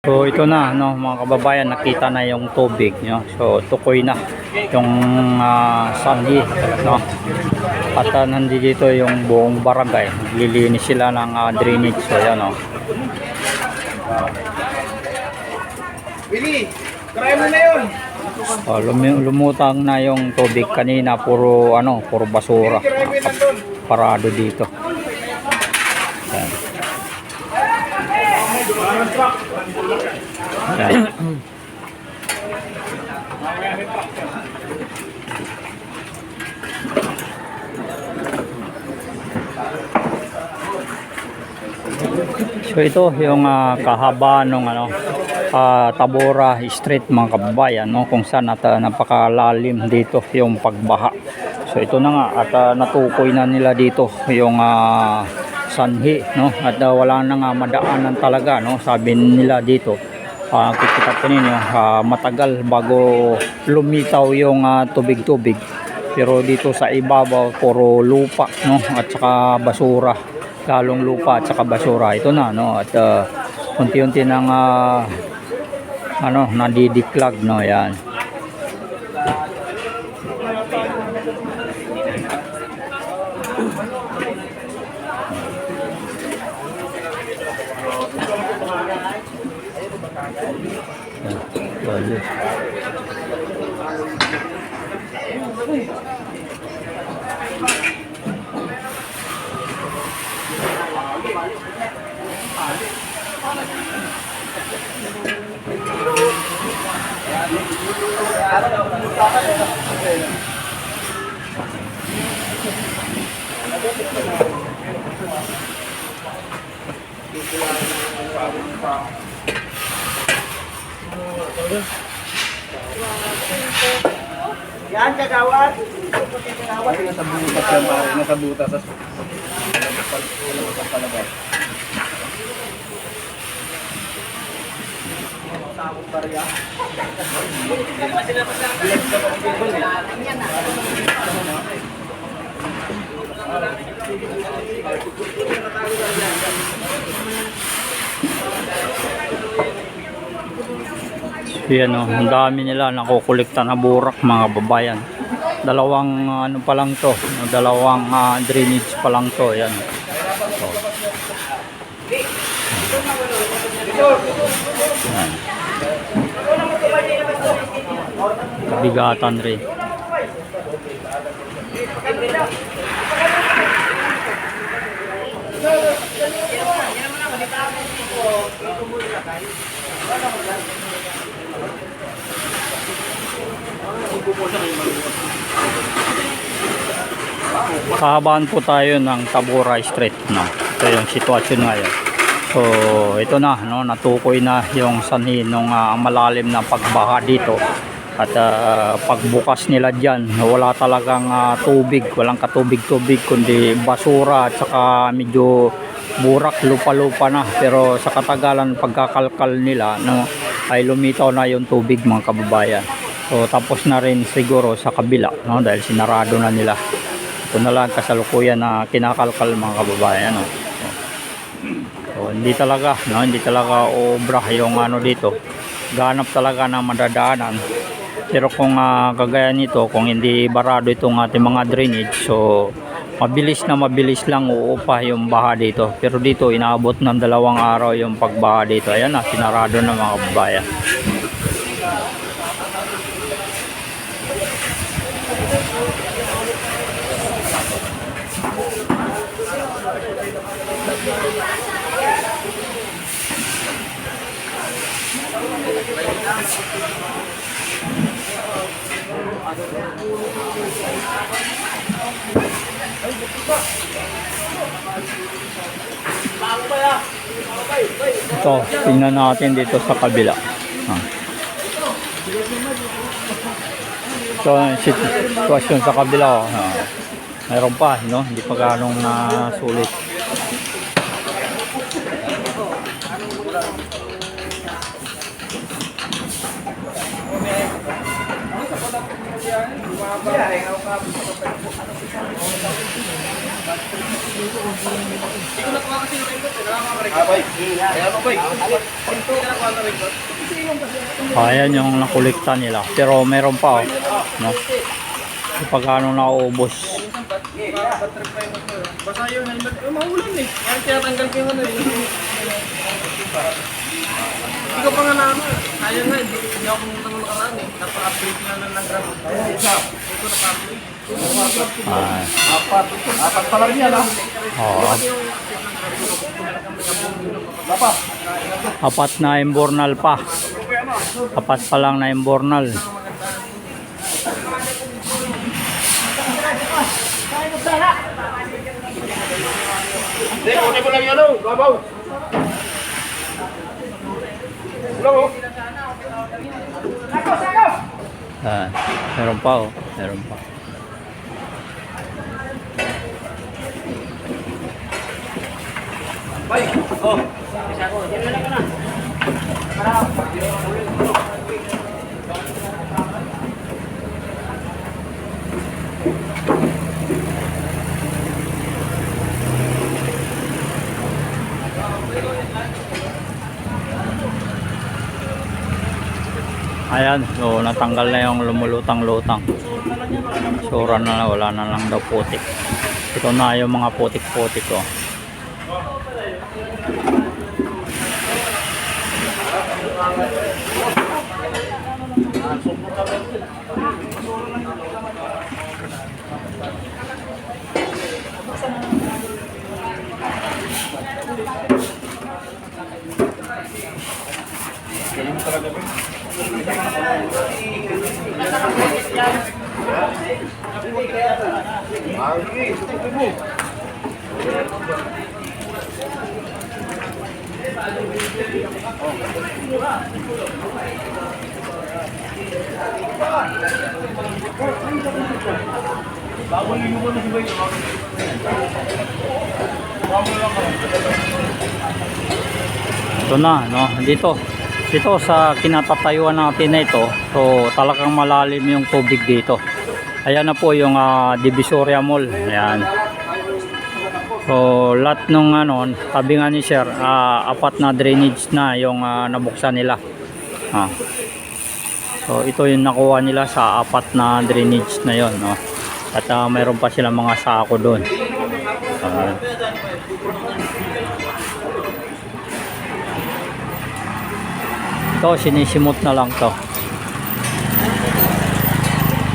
So ito na no mga kababayan, nakita na yung tubig no. So tukoy na yung sanhi no. At nandito yung buong barangay. Lilinis sila ng drainage. So yan no. Willie, try mo na yun. Lumutang na yung tubig kanina, puro puro basura. Parado dito. Yan. Yan. So ito yung kahaba ng Tabora Street mga kababayan no, kung saan napakalalim dito yung pagbaha. So ito na nga at natukoy na nila dito yung sanhi no, at wala na nga madaanan talaga no, sabi nila dito. Kikita po ninyo matagal bago lumitaw yung tubig-tubig, pero dito sa ibabaw puro lupa no, at saka basura, lalong lupa at saka basura. Ito na no, at unti-unti nang nadidiklag no, yan. Yan, kagawad. Nasa butas yan, pare. Nasa butas. Palabas. Yan o, ang dami nila nakukulikta na burak mga babayan. Dalawang pa lang to, dalawang drainage pa lang to. Yan. So. Yan. Kabigatan rin. Kahabaan po tayo ng Tabora Street no. Ito yung sitwasyon ngayon. So ito na no, natukoy na yung sanhi ng malalim na pagbaha dito. At pagbukas nila diyan, wala talagang tubig, walang katubig-tubig kundi basura at saka medyo burak, lupa-lupa na. Pero sa katagalan pagkakalkal nila no, ay lumitaw na yung tubig mga kababayan. So tapos na rin siguro sa kabila no, dahil sinarado na nila. Ito na lang kasalukuyan na kinakalkal mga kababayan no. So hindi talaga no, hindi talaga obra yung dito. Ganap talaga na madadaanan. Pero kung kagaya nito, kung hindi barado itong ating mga drainage, so mabilis lang uupa yung baha dito. Pero dito inaabot ng 2 araw yung pagbaha dito. Ayan na, sinarado na mga kababayan. Ito, tingnan natin dito sa kabila. Ito ang sitwasyon sa kabila. Mayroon pa, no? Hindi pa ganong nasulit. Ayan yung nakulikta nila. Pero meron pa, oh. No? Pag ano nauubos. Basa yung helmet. Maulan eh. Kaya tiyatanggal ko yung ano eh. Hindi ko pa nga na ano. Ayaw nga, hindi ako pumunta ng nakaraan eh. Napa-upgrade na lang ng grab. Ito napa-upgrade. Apat pa lang yan ah. Oo. Apat na imbornal pa. Apat pa lang na imbornal. Hindi, kunin ko lang yung ano. Babaw. Hello. Meron pa, oh. Meron pa. Bye. Oh. Isa ko. Diyan na lang ka na. Ayan, so natanggal na yung lumulutang-lutang. Sura na, wala na lang daw putik. Ito na yung mga putik-putik, oh. Ito na, no, dito sa kinatatayuan natin na ito, so talagang malalim yung tubig dito. Ayan na po yung Divisoria Mall. Ayan. So lahat nung ano, tabi nga ni Sir, apat na drainage na yung nabuksan nila. So ito yung nakuha nila sa apat na drainage na yon, no. At mayroon pa silang mga sako doon. Ito sinisimot na lang to.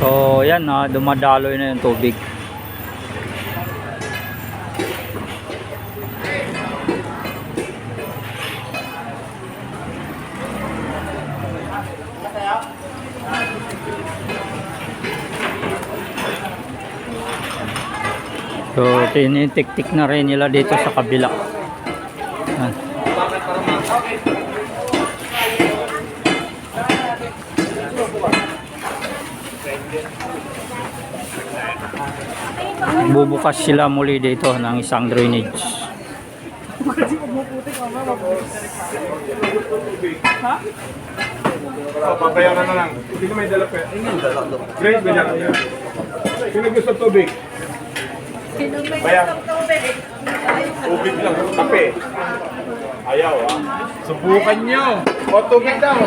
So yan, dumadaloy na yung tubig. So tinitik-tik na rin nila dito sa kabila. Yan. Bubukas sila muli dito ng isang drainage. Papayaran na lang. Hindi ko may dala pa. Great, may dala yan. Sino gusto tubig? Bayan. Tubig lang. Kape. Ayaw ah. Subukan nyo. O tubig daw.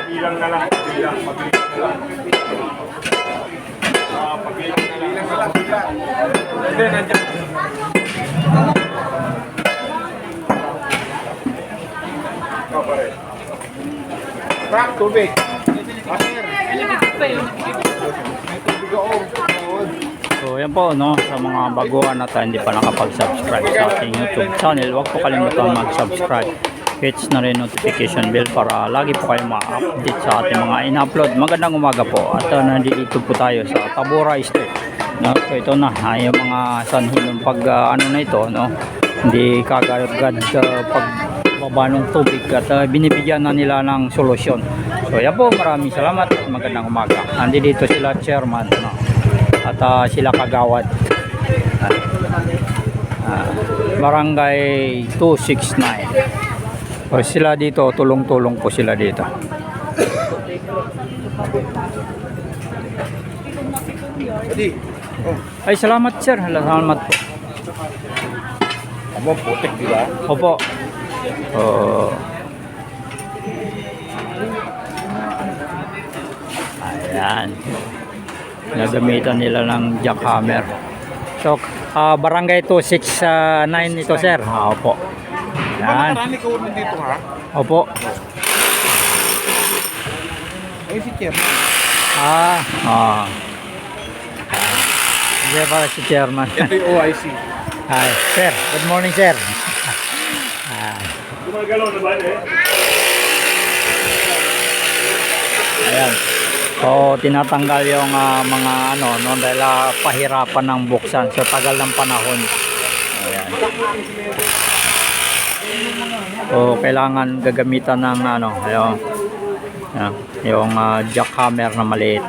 Bilang na lang. Bilang. Pagbilang na lang. Pagbilang na lang. Hindi, nandiyan. Ikaw pa rin. Frank, tubig. So yan po, no, sa mga baguhan na tayo hindi pa nakapag-subscribe sa ating YouTube channel, huwag po kalimutan mag-subscribe. Hits na rin notification bell para lagi po kayo ma-update sa ating mga in-upload. Magandang umaga po at nandito po tayo sa Tabora Street. No, so ito na, yung mga sanhin ng pag ano na ito, no, hindi kagad-gad pag baba ng tubig at binibigyan na nila ng solusyon. So yan po, maraming salamat at magandang umaga. Nandito sila chairman, no, at sila kagawad. Barangay 269. So sila dito, tulong-tulong po sila dito. Ay, salamat sir. Salamat po. Amo, putik, di ba? Opo. So, ayan. Nagamitan nila ng jackhammer. So, barangay 269 ito, sir. Opo. Ayan. Marami ka ulit dito ha? Opo. Eh si Chairman. Ah. Hindi pala si chairman. Ito yung OIC. Hi, sir. Good morning, sir. Gumagalaw na ba eh? Ayan. So, tinatanggal yung mga ano, no, dahil pahirapan ng buksan. So, tagal ng panahon. Ayan. So, kailangan gagamitan ng ano, yung jackhammer na maliit.